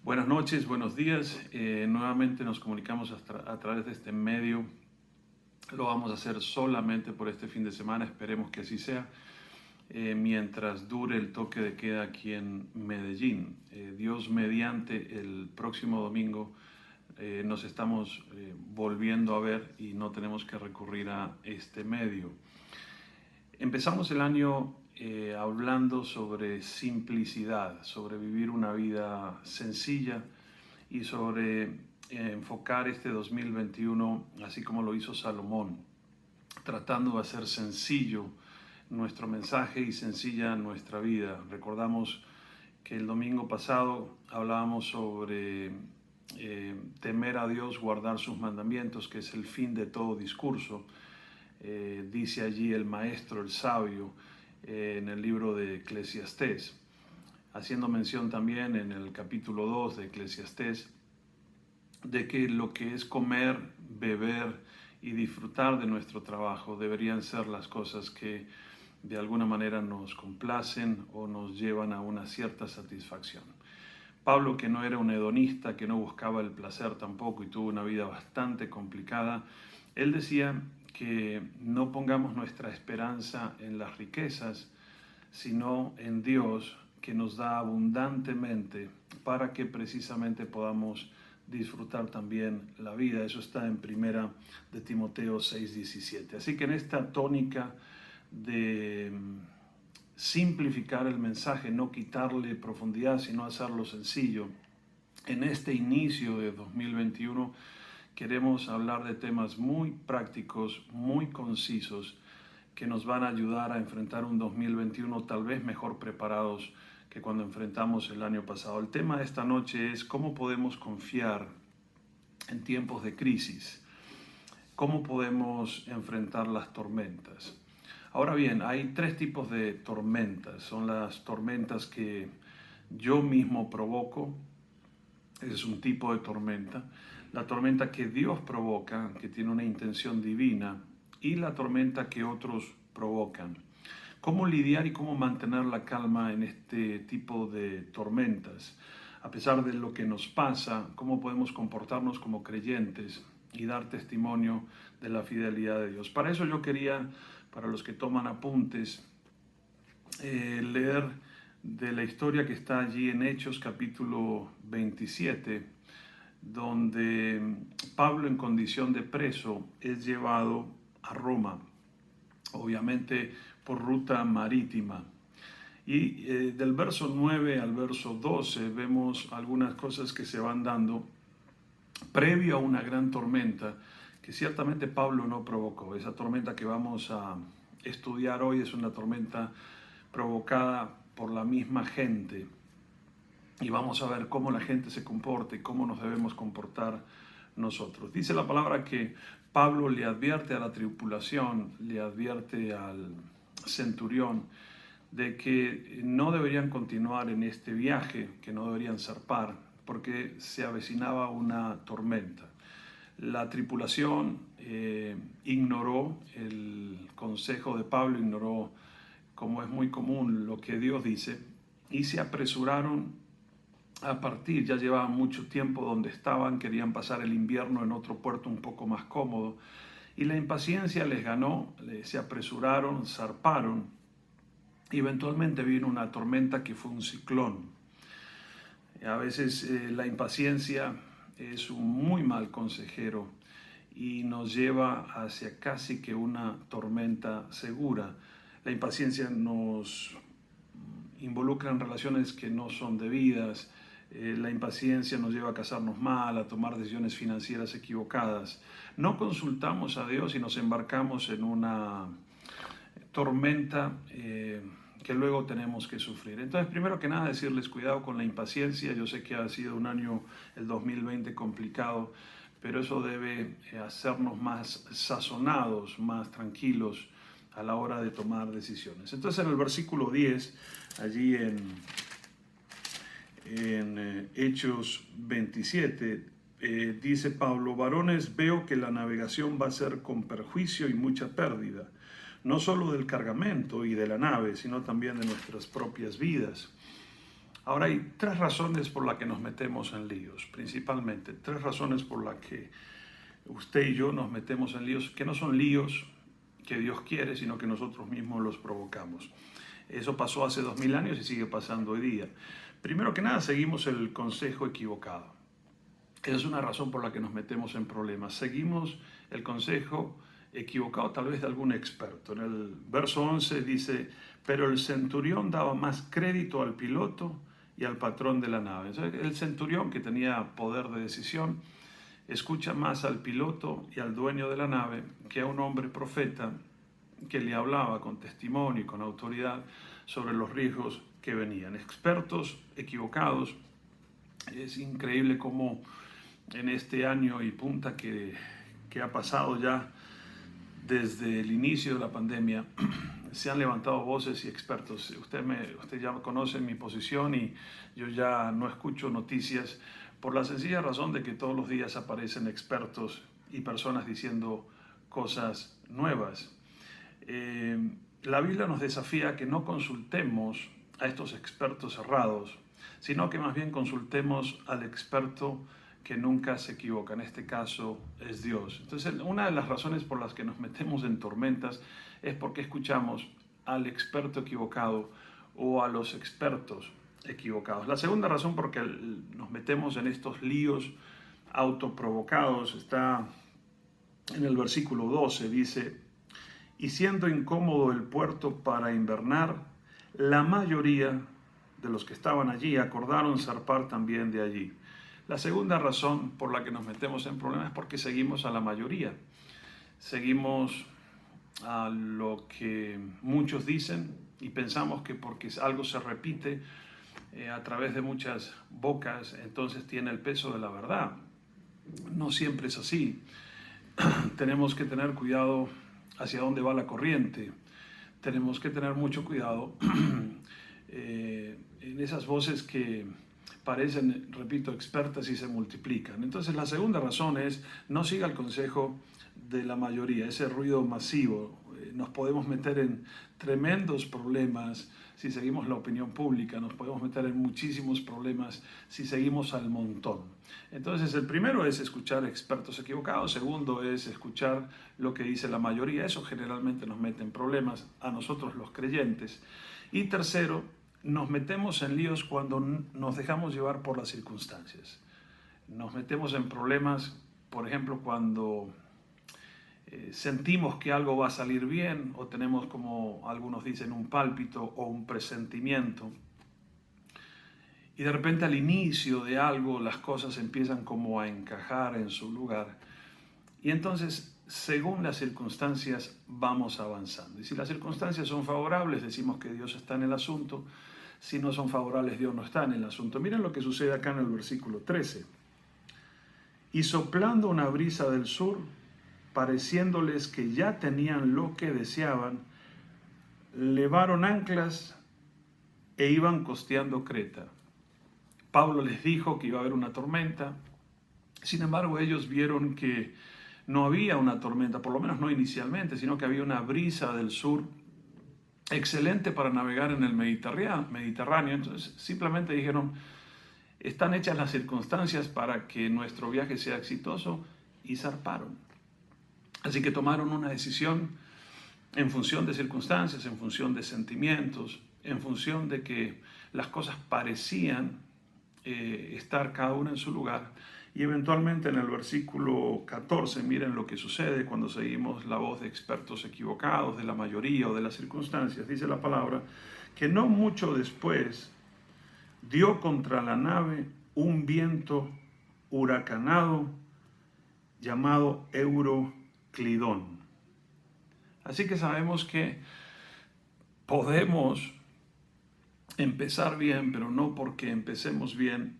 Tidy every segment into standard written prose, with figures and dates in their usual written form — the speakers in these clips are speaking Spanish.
Buenas noches, buenos días. Nuevamente nos comunicamos a través de este medio. Lo vamos a hacer solamente por este fin de semana, esperemos que así sea, mientras dure el toque de queda aquí en Medellín. Dios mediante, el próximo domingo nos estamos volviendo a ver y no tenemos que recurrir a este medio. Empezamos el año hablando sobre simplicidad, sobre vivir una vida sencilla y sobre enfocar este 2021 así como lo hizo Salomón, tratando de hacer sencillo nuestro mensaje y sencilla nuestra vida. Recordamos que el domingo pasado hablábamos sobre temer a Dios, guardar sus mandamientos, que es el fin de todo discurso. Dice allí el maestro, el sabio, en el libro de Eclesiastés, haciendo mención también en el capítulo 2 de Eclesiastés, de que lo que es comer, beber y disfrutar de nuestro trabajo deberían ser las cosas que de alguna manera nos complacen o nos llevan a una cierta satisfacción. Pablo, que no era un hedonista, que no buscaba el placer tampoco y tuvo una vida bastante complicada, él decía que no pongamos nuestra esperanza en las riquezas, sino en Dios, que nos da abundantemente para que precisamente podamos disfrutar también la vida. Eso está en primera de Timoteo 6:17. Así que en esta tónica de simplificar el mensaje, no quitarle profundidad, sino hacerlo sencillo, en este inicio de 2021 queremos hablar de temas muy prácticos, muy concisos, que nos van a ayudar a enfrentar un 2021 tal vez mejor preparados que cuando enfrentamos el año pasado. El tema de esta noche es cómo podemos confiar en tiempos de crisis, cómo podemos enfrentar las tormentas. Ahora bien, hay tres tipos de tormentas. Son las tormentas que yo mismo provoco, ese es un tipo de tormenta. La tormenta que Dios provoca, que tiene una intención divina, y la tormenta que otros provocan. ¿Cómo lidiar y cómo mantener la calma en este tipo de tormentas? A pesar de lo que nos pasa, ¿cómo podemos comportarnos como creyentes y dar testimonio de la fidelidad de Dios? Para eso yo quería, para los que toman apuntes, leer de la historia que está allí en Hechos capítulo 27, donde Pablo, en condición de preso, es llevado a Roma, obviamente por ruta marítima. Y del verso 9 al verso 12 vemos algunas cosas que se van dando previo a una gran tormenta que ciertamente Pablo no provocó. Esa tormenta que vamos a estudiar hoy es una tormenta provocada por la misma gente. Y vamos a ver cómo la gente se comporta y cómo nos debemos comportar nosotros. Dice la palabra que Pablo le advierte a la tripulación, le advierte al centurión de que no deberían continuar en este viaje, que no deberían zarpar, porque se avecinaba una tormenta. La tripulación ignoró el consejo de Pablo, ignoró, como es muy común, lo que Dios dice, y se apresuraron a partir. Ya llevaban mucho tiempo donde estaban, querían pasar el invierno en otro puerto un poco más cómodo, y la impaciencia les ganó, se apresuraron, zarparon, y eventualmente vino una tormenta que fue un ciclón. A veces la impaciencia es un muy mal consejero y nos lleva hacia casi que una tormenta segura. La impaciencia nos involucra en relaciones que no son debidas. La impaciencia nos lleva a casarnos mal, a tomar decisiones financieras equivocadas. No consultamos a Dios y nos embarcamos en una tormenta que luego tenemos que sufrir. Entonces, primero que nada, decirles cuidado con la impaciencia. Yo sé que ha sido un año, el 2020, complicado, pero eso debe hacernos más sazonados, más tranquilos a la hora de tomar decisiones. Entonces, en el versículo 10, allí en Hechos 27, dice Pablo: varones, veo que la navegación va a ser con perjuicio y mucha pérdida, no solo del cargamento y de la nave, sino también de nuestras propias vidas. Ahora hay tres razones por las que nos metemos en líos, principalmente. Tres razones por las que usted y yo nos metemos en líos, que no son líos que Dios quiere, sino que nosotros mismos los provocamos. Eso pasó hace 2000 años y sigue pasando hoy día. Primero que nada, seguimos el consejo equivocado. Esa es una razón por la que nos metemos en problemas. Seguimos el consejo equivocado tal vez de algún experto. En el verso 11 dice, pero el centurión daba más crédito al piloto y al patrón de la nave. Entonces, el centurión, que tenía poder de decisión, escucha más al piloto y al dueño de la nave que a un hombre profeta que le hablaba con testimonio y con autoridad sobre los riesgos que venían. Expertos equivocados. Es increíble cómo en este año y punta que ha pasado ya desde el inicio de la pandemia, se han levantado voces y expertos. Usted ya conoce mi posición y yo ya no escucho noticias por la sencilla razón de que todos los días aparecen expertos y personas diciendo cosas nuevas. La Biblia nos desafía a que no consultemos a estos expertos errados, sino que más bien consultemos al experto que nunca se equivoca. En este caso es Dios. Entonces, una de las razones por las que nos metemos en tormentas es porque escuchamos al experto equivocado o a los expertos equivocados. La segunda razón por la que nos metemos en estos líos autoprovocados está en el versículo 12. Dice, y siendo incómodo el puerto para invernar, la mayoría de los que estaban allí acordaron zarpar también de allí. La segunda razón por la que nos metemos en problemas es porque seguimos a la mayoría. Seguimos a lo que muchos dicen y pensamos que porque algo se repite a través de muchas bocas, entonces tiene el peso de la verdad. No siempre es así. Tenemos que tener cuidado hacia dónde va la corriente. Tenemos que tener mucho cuidado en esas voces que parecen, repito, expertas y se multiplican. Entonces, la segunda razón es no siga el consejo de la mayoría, ese ruido masivo. Nos podemos meter en tremendos problemas si seguimos la opinión pública, nos podemos meter en muchísimos problemas si seguimos al montón. Entonces, el primero es escuchar expertos equivocados, segundo es escuchar lo que dice la mayoría, eso generalmente nos mete en problemas a nosotros los creyentes. Y tercero, nos metemos en líos cuando nos dejamos llevar por las circunstancias. Nos metemos en problemas, por ejemplo, cuando sentimos que algo va a salir bien o tenemos, como algunos dicen, un pálpito o un presentimiento. Y de repente al inicio de algo las cosas empiezan como a encajar en su lugar. Y entonces, según las circunstancias, vamos avanzando. Y si las circunstancias son favorables, decimos que Dios está en el asunto. Si no son favorables, Dios no está en el asunto. Miren lo que sucede acá en el versículo 13. Y soplando una brisa del sur, pareciéndoles que ya tenían lo que deseaban, levaron anclas e iban costeando Creta. Pablo les dijo que iba a haber una tormenta. Sin embargo, ellos vieron que no había una tormenta, por lo menos no inicialmente, sino que había una brisa del sur excelente para navegar en el Mediterráneo. Entonces simplemente dijeron, están hechas las circunstancias para que nuestro viaje sea exitoso, y zarparon. Así que tomaron una decisión en función de circunstancias, en función de sentimientos, en función de que las cosas parecían estar cada una en su lugar. Y eventualmente en el versículo 14, miren lo que sucede cuando seguimos la voz de expertos equivocados, de la mayoría o de las circunstancias. Dice la palabra que no mucho después dio contra la nave un viento huracanado llamado Euroclidón. Así que sabemos que podemos empezar bien, pero no porque empecemos bien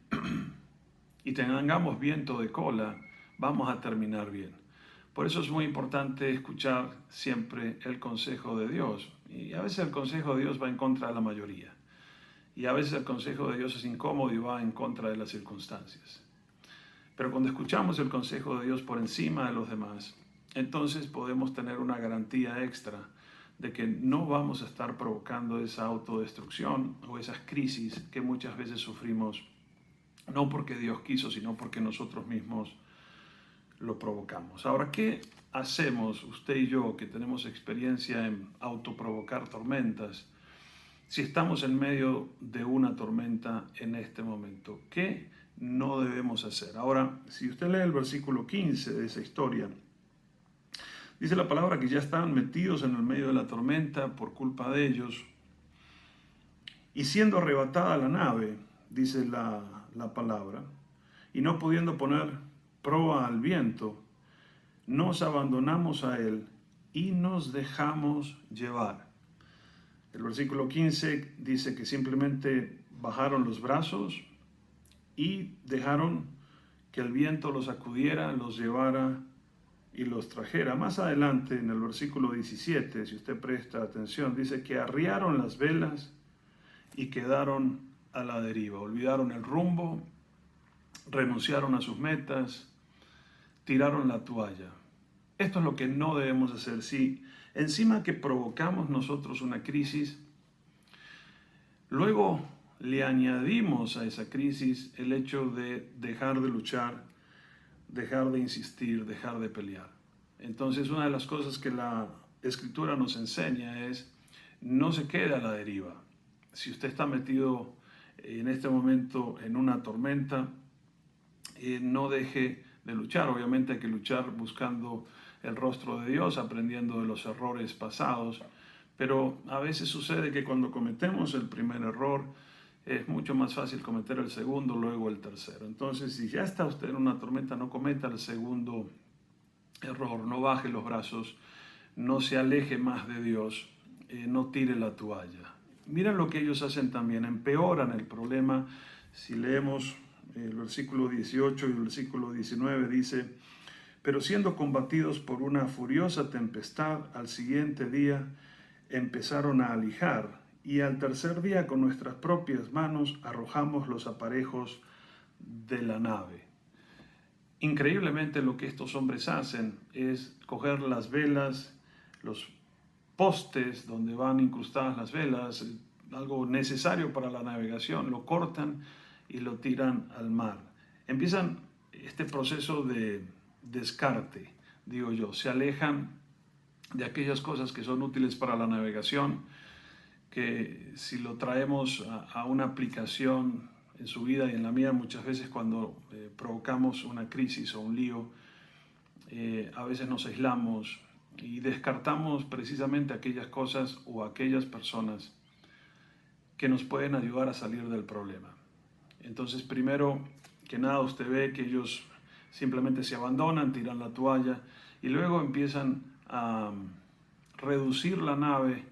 y tengamos viento de cola, vamos a terminar bien. Por eso es muy importante escuchar siempre el consejo de Dios. Y a veces el consejo de Dios va en contra de la mayoría. Y a veces el consejo de Dios es incómodo y va en contra de las circunstancias. Pero cuando escuchamos el consejo de Dios por encima de los demás, entonces podemos tener una garantía extra de que no vamos a estar provocando esa autodestrucción o esas crisis que muchas veces sufrimos, no porque Dios quiso, sino porque nosotros mismos lo provocamos. Ahora, ¿qué hacemos usted y yo que tenemos experiencia en autoprovocar tormentas si estamos en medio de una tormenta en este momento? ¿Qué no debemos hacer? Ahora, si usted lee el versículo 15 de esa historia, dice la palabra que ya estaban metidos en el medio de la tormenta por culpa de ellos, y siendo arrebatada la nave, dice la palabra, y no pudiendo poner proa al viento, nos abandonamos a él y nos dejamos llevar. El versículo 15 dice que simplemente bajaron los brazos y dejaron que el viento los sacudiera, los llevara y los trajera. Más adelante, en el versículo 17, si usted presta atención, dice que arriaron las velas y quedaron a la deriva. Olvidaron el rumbo, renunciaron a sus metas, tiraron la toalla. Esto es lo que no debemos hacer. Si encima que provocamos nosotros una crisis, luego le añadimos a esa crisis el hecho de dejar de luchar, dejar de insistir, dejar de pelear. Entonces, una de las cosas que la Escritura nos enseña es: no se quede a la deriva. Si usted está metido en este momento en una tormenta, no deje de luchar. Obviamente hay que luchar buscando el rostro de Dios, aprendiendo de los errores pasados, pero a veces sucede que cuando cometemos el primer error, es mucho más fácil cometer el segundo, luego el tercero. Entonces, si ya está usted en una tormenta, no cometa el segundo error, no baje los brazos, no se aleje más de Dios, no tire la toalla. Miren lo que ellos hacen también, empeoran el problema. Si leemos el versículo 18 y el versículo 19, dice: pero siendo combatidos por una furiosa tempestad, al siguiente día empezaron a alijar, y al tercer día con nuestras propias manos arrojamos los aparejos de la nave. Increíblemente, lo que estos hombres hacen es coger las velas, los postes donde van incrustadas las velas, algo necesario para la navegación, lo cortan y lo tiran al mar. Empiezan este proceso de descarte, digo yo, se alejan de aquellas cosas que son útiles para la navegación, que si lo traemos a una aplicación en su vida y en la mía, muchas veces cuando provocamos una crisis o un lío, a veces nos aislamos y descartamos precisamente aquellas cosas o aquellas personas que nos pueden ayudar a salir del problema. Entonces, primero que nada, usted ve que ellos simplemente se abandonan, tiran la toalla y luego empiezan a reducir la nave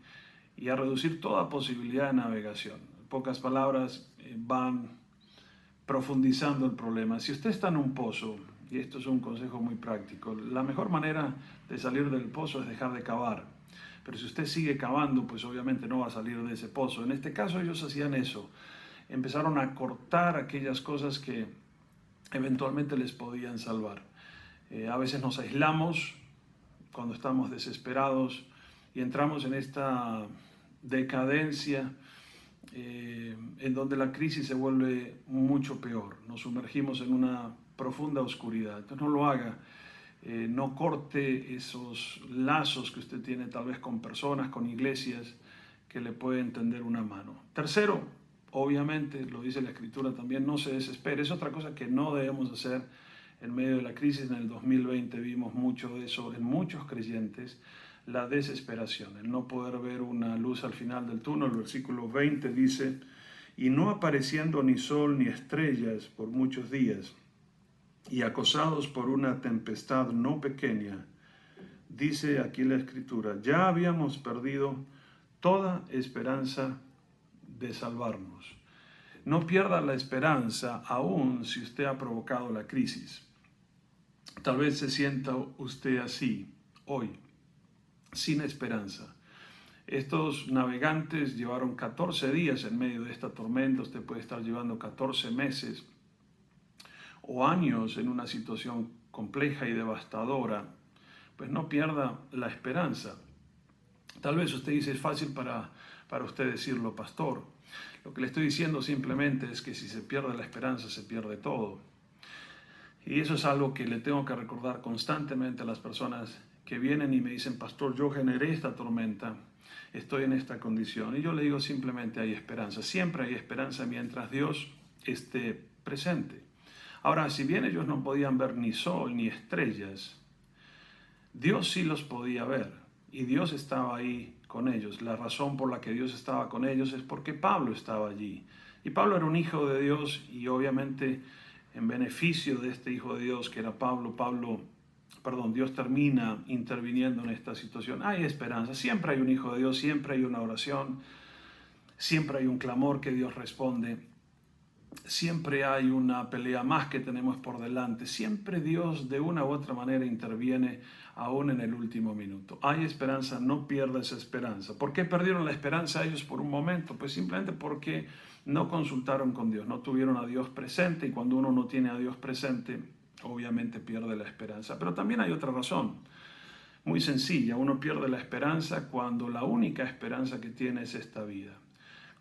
y a reducir toda posibilidad de navegación. En pocas palabras, van profundizando el problema. Si usted está en un pozo, y esto es un consejo muy práctico, la mejor manera de salir del pozo es dejar de cavar. Pero si usted sigue cavando, pues obviamente no va a salir de ese pozo. En este caso ellos hacían eso. Empezaron a cortar aquellas cosas que eventualmente les podían salvar. A veces nos aislamos cuando estamos desesperados y entramos en esta decadencia en donde la crisis se vuelve mucho peor. Nos sumergimos en una profunda oscuridad. Entonces no lo haga. No corte esos lazos que usted tiene tal vez con personas, con iglesias que le pueden tender una mano. Tercero, obviamente, lo dice la Escritura también, no se desespere. Es otra cosa que no debemos hacer en medio de la crisis. En el 2020 vimos mucho de eso en muchos creyentes, la desesperación, el no poder ver una luz al final del túnel. El versículo 20 dice: y no apareciendo ni sol ni estrellas por muchos días, y acosados por una tempestad no pequeña, dice aquí la Escritura, ya habíamos perdido toda esperanza de salvarnos. No pierda la esperanza aún si usted ha provocado la crisis. Tal vez se sienta usted así hoy, sin esperanza. Estos navegantes llevaron 14 días en medio de esta tormenta. Usted puede estar llevando 14 meses o años en una situación compleja y devastadora. Pues no pierda la esperanza. Tal vez usted dice, es fácil para usted decirlo, pastor. Lo que le estoy diciendo simplemente es que si se pierde la esperanza, se pierde todo. Y eso es algo que le tengo que recordar constantemente a las personas que vienen y me dicen, pastor, yo generé esta tormenta, estoy en esta condición. Y yo le digo simplemente hay esperanza. Siempre hay esperanza mientras Dios esté presente. Ahora, si bien ellos no podían ver ni sol ni estrellas, Dios sí los podía ver y Dios estaba ahí con ellos. La razón por la que Dios estaba con ellos es porque Pablo estaba allí. Y Pablo era un hijo de Dios y obviamente en beneficio de este hijo de Dios que era Pablo, Dios termina interviniendo en esta situación. Hay esperanza, siempre hay un hijo de Dios, siempre hay una oración, siempre hay un clamor que Dios responde. Siempre hay una pelea más que tenemos por delante. Siempre Dios de una u otra manera interviene aún en el último minuto. Hay esperanza, no pierdas esperanza. ¿Por qué perdieron la esperanza ellos por un momento? Pues simplemente porque no consultaron con Dios, no tuvieron a Dios presente y cuando uno no tiene a Dios presente, obviamente pierde la esperanza. Pero también hay otra razón, muy sencilla. Uno pierde la esperanza cuando la única esperanza que tiene es esta vida.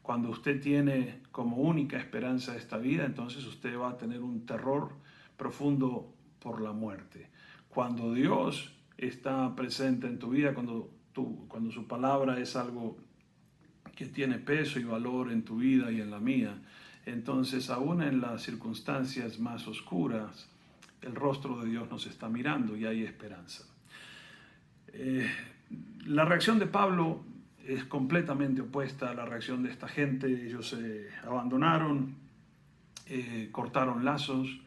Cuando usted tiene como única esperanza esta vida, entonces usted va a tener un terror profundo por la muerte. Cuando Dios está presente en tu vida, cuando su palabra es algo que tiene peso y valor en tu vida y en la mía, entonces aún en las circunstancias más oscuras, el rostro de Dios nos está mirando y hay esperanza. La reacción de Pablo es completamente opuesta a la reacción de esta gente. Ellos se abandonaron, cortaron lazos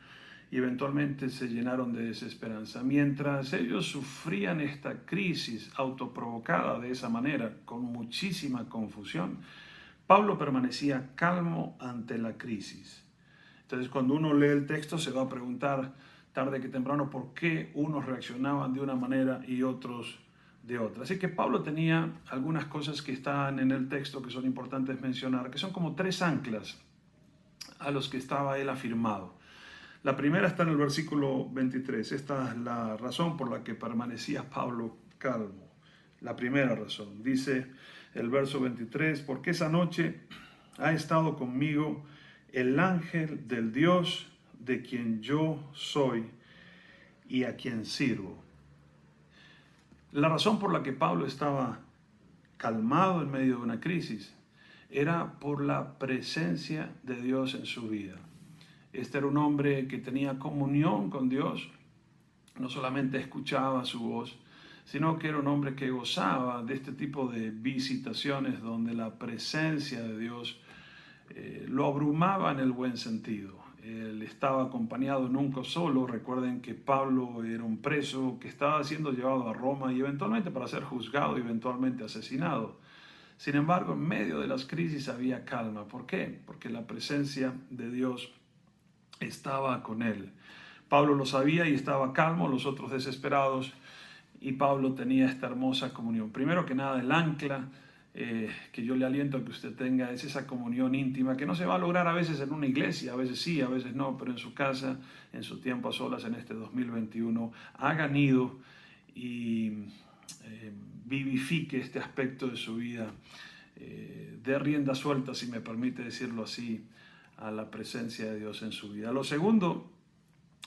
y eventualmente se llenaron de desesperanza. Mientras ellos sufrían esta crisis autoprovocada de esa manera, con muchísima confusión, Pablo permanecía calmo ante la crisis. Entonces, cuando uno lee el texto, se va a preguntar tarde que temprano por qué unos reaccionaban de una manera y otros de otra. Así que Pablo tenía algunas cosas que están en el texto que son importantes mencionar, que son como tres anclas a los que estaba él afirmado. La primera está en el versículo 23. Esta es la razón por la que permanecía Pablo calmo. La primera razón. Dice el verso 23, porque esa noche ha estado conmigo el ángel del Dios de quien yo soy y a quien sirvo. La razón por la que Pablo estaba calmado en medio de una crisis era por la presencia de Dios en su vida. Este era un hombre que tenía comunión con Dios, no solamente escuchaba su voz, sino que era un hombre que gozaba de este tipo de visitaciones donde la presencia de Dios lo abrumaba en el buen sentido. Él estaba acompañado nunca solo. Recuerden que Pablo era un preso que estaba siendo llevado a Roma y eventualmente para ser juzgado y eventualmente asesinado. Sin embargo, en medio de las crisis había calma. ¿Por qué? Porque la presencia de Dios estaba con él. Pablo lo sabía y estaba calmo, los otros desesperados, y Pablo tenía esta hermosa comunión. Primero que nada, el ancla que yo le aliento a que usted tenga es esa comunión íntima que no se va a lograr a veces en una iglesia, a veces sí, a veces no, pero en su casa, en su tiempo a solas en este 2021, hagan ido y vivifique este aspecto de su vida, dé rienda suelta, si me permite decirlo así, a la presencia de Dios en su vida. Lo segundo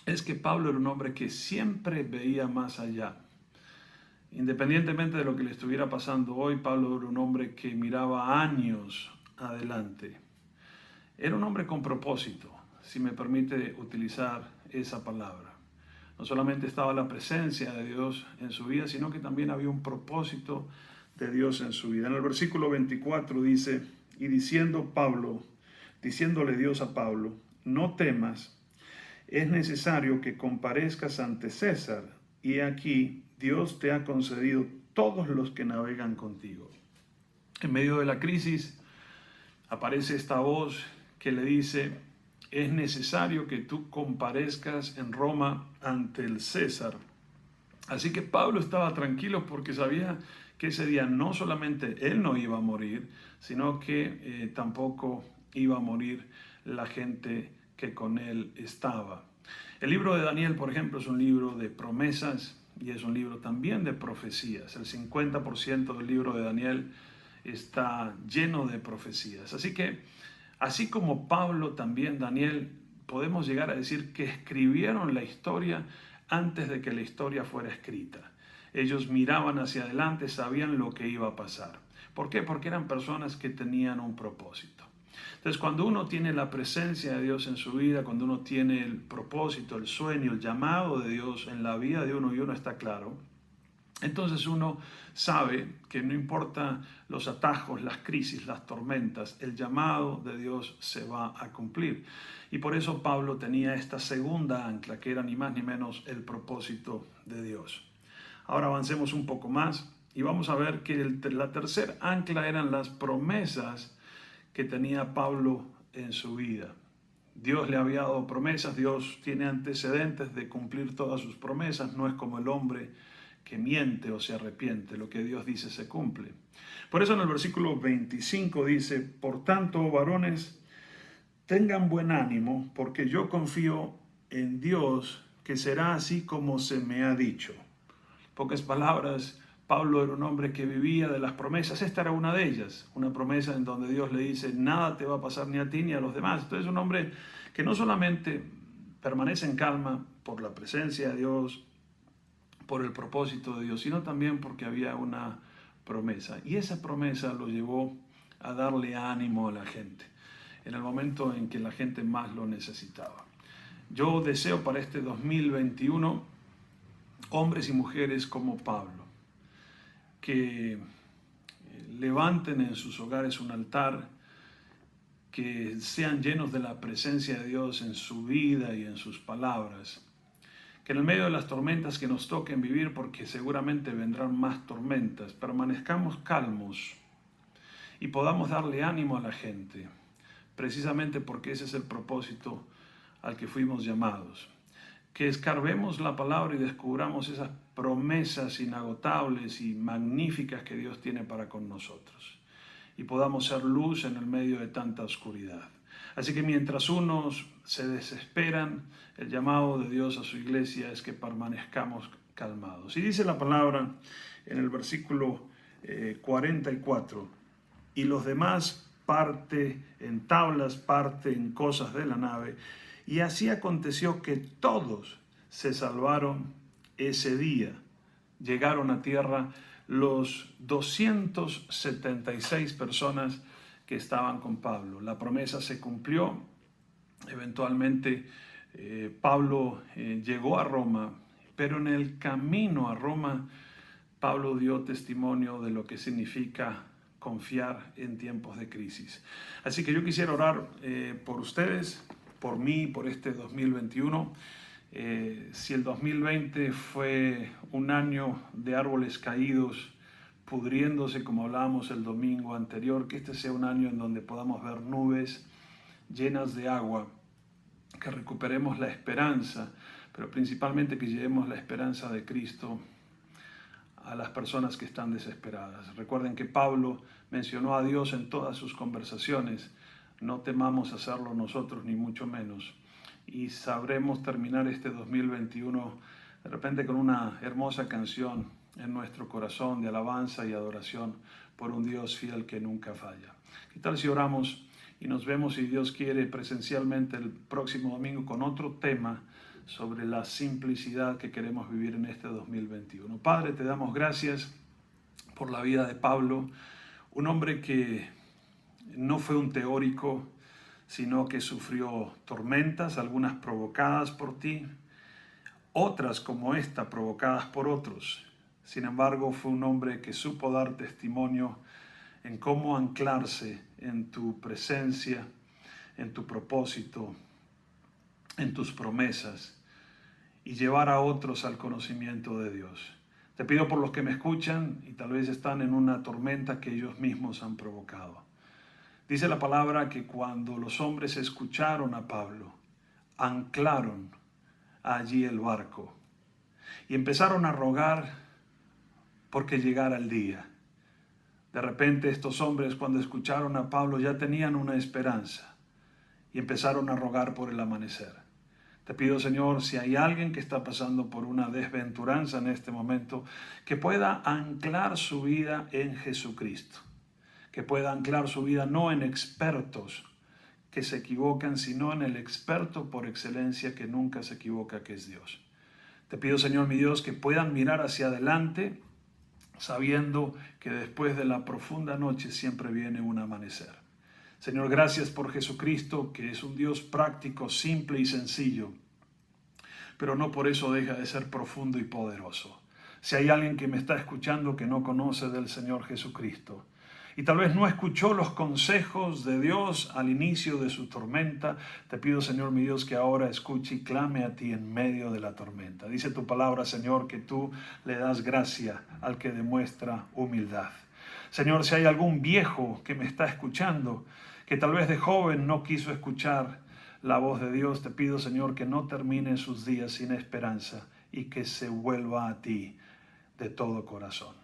es que Pablo era un hombre que siempre veía más allá. Independientemente de lo que le estuviera pasando hoy, Pablo era un hombre que miraba años adelante. Era un hombre con propósito, si me permite utilizar esa palabra. No solamente estaba la presencia de Dios en su vida, sino que también había un propósito de Dios en su vida. En el versículo 24 dice, y diciéndole Dios a Pablo, no temas, es necesario que comparezcas ante César, y aquí Dios te ha concedido todos los que navegan contigo. En medio de la crisis aparece esta voz que le dice, es necesario que tú comparezcas en Roma ante el César. Así que Pablo estaba tranquilo porque sabía que ese día no solamente él no iba a morir, sino que tampoco iba a morir la gente que con él estaba. El libro de Daniel, por ejemplo, es un libro de promesas y es un libro también de profecías. El 50% del libro de Daniel está lleno de profecías. Así que, así como Pablo, también Daniel, podemos llegar a decir que escribieron la historia antes de que la historia fuera escrita. Ellos miraban hacia adelante, sabían lo que iba a pasar. ¿Por qué? Porque eran personas que tenían un propósito. Entonces, cuando uno tiene la presencia de Dios en su vida, cuando uno tiene el propósito, el sueño, el llamado de Dios en la vida de uno y uno está claro, entonces uno sabe que no importa los atajos, las crisis, las tormentas, el llamado de Dios se va a cumplir. Y por eso Pablo tenía esta segunda ancla, que era ni más ni menos el propósito de Dios. Ahora avancemos un poco más y vamos a ver que la tercera ancla eran las promesas que tenía Pablo en su vida. Dios le había dado promesas, Dios tiene antecedentes de cumplir todas sus promesas, no es como el hombre que miente o se arrepiente, lo que Dios dice se cumple. Por eso en el versículo 25 dice, por tanto, varones, tengan buen ánimo, porque yo confío en Dios, que será así como se me ha dicho. En pocas palabras, Pablo era un hombre que vivía de las promesas. Esta era una de ellas, una promesa en donde Dios le dice, nada te va a pasar ni a ti ni a los demás. Entonces es un hombre que no solamente permanece en calma por la presencia de Dios, por el propósito de Dios, sino también porque había una promesa. Y esa promesa lo llevó a darle ánimo a la gente, en el momento en que la gente más lo necesitaba. Yo deseo para este 2021 hombres y mujeres como Pablo, que levanten en sus hogares un altar, que sean llenos de la presencia de Dios en su vida y en sus palabras, que en el medio de las tormentas que nos toquen vivir, porque seguramente vendrán más tormentas, permanezcamos calmos y podamos darle ánimo a la gente, precisamente porque ese es el propósito al que fuimos llamados. Que escarbemos la palabra y descubramos esas promesas inagotables y magníficas que Dios tiene para con nosotros, y podamos ser luz en el medio de tanta oscuridad. Así que mientras unos se desesperan, el llamado de Dios a su iglesia es que permanezcamos calmados. Y dice la palabra en el versículo 44, y los demás parte en tablas, parte en cosas de la nave. Y así aconteció que todos se salvaron ese día. Llegaron a tierra los 276 personas que estaban con Pablo. La promesa se cumplió. Eventualmente Pablo llegó a Roma, pero en el camino a Roma Pablo dio testimonio de lo que significa confiar en tiempos de crisis. Así que yo quisiera orar por ustedes, por mí, por este 2021. Si el 2020 fue un año de árboles caídos, pudriéndose, como hablábamos el domingo anterior, que este sea un año en donde podamos ver nubes llenas de agua, que recuperemos la esperanza, pero principalmente que llevemos la esperanza de Cristo a las personas que están desesperadas. Recuerden que Pablo mencionó a Dios en todas sus conversaciones. No temamos hacerlo nosotros, ni mucho menos. Y sabremos terminar este 2021 de repente con una hermosa canción en nuestro corazón de alabanza y adoración por un Dios fiel que nunca falla. ¿Qué tal si oramos y nos vemos, si Dios quiere, presencialmente el próximo domingo con otro tema sobre la simplicidad que queremos vivir en este 2021? Padre, te damos gracias por la vida de Pablo, un hombre que no fue un teórico, sino que sufrió tormentas, algunas provocadas por ti, otras como esta provocadas por otros. Sin embargo, fue un hombre que supo dar testimonio en cómo anclarse en tu presencia, en tu propósito, en tus promesas, y llevar a otros al conocimiento de Dios. Te pido por los que me escuchan y tal vez están en una tormenta que ellos mismos han provocado. Dice la palabra que cuando los hombres escucharon a Pablo, anclaron allí el barco y empezaron a rogar porque llegara el día. De repente estos hombres, cuando escucharon a Pablo, ya tenían una esperanza y empezaron a rogar por el amanecer. Te pido, Señor, si hay alguien que está pasando por una desventuranza en este momento, que pueda anclar su vida en Jesucristo, que pueda anclar su vida no en expertos que se equivocan, sino en el experto por excelencia que nunca se equivoca, que es Dios. Te pido, Señor, mi Dios, que puedan mirar hacia adelante, sabiendo que después de la profunda noche siempre viene un amanecer. Señor, gracias por Jesucristo, que es un Dios práctico, simple y sencillo, pero no por eso deja de ser profundo y poderoso. Si hay alguien que me está escuchando que no conoce del Señor Jesucristo, y tal vez no escuchó los consejos de Dios al inicio de su tormenta, te pido, Señor mi Dios, que ahora escuche y clame a ti en medio de la tormenta. Dice tu palabra, Señor, que tú le das gracia al que demuestra humildad. Señor, si hay algún viejo que me está escuchando, que tal vez de joven no quiso escuchar la voz de Dios, te pido, Señor, que no termine sus días sin esperanza y que se vuelva a ti de todo corazón.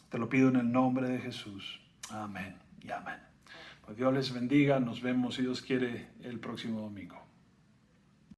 Te lo pido en el nombre de Jesús. Amén y amén. Pues Dios les bendiga. Nos vemos, si Dios quiere, el próximo domingo.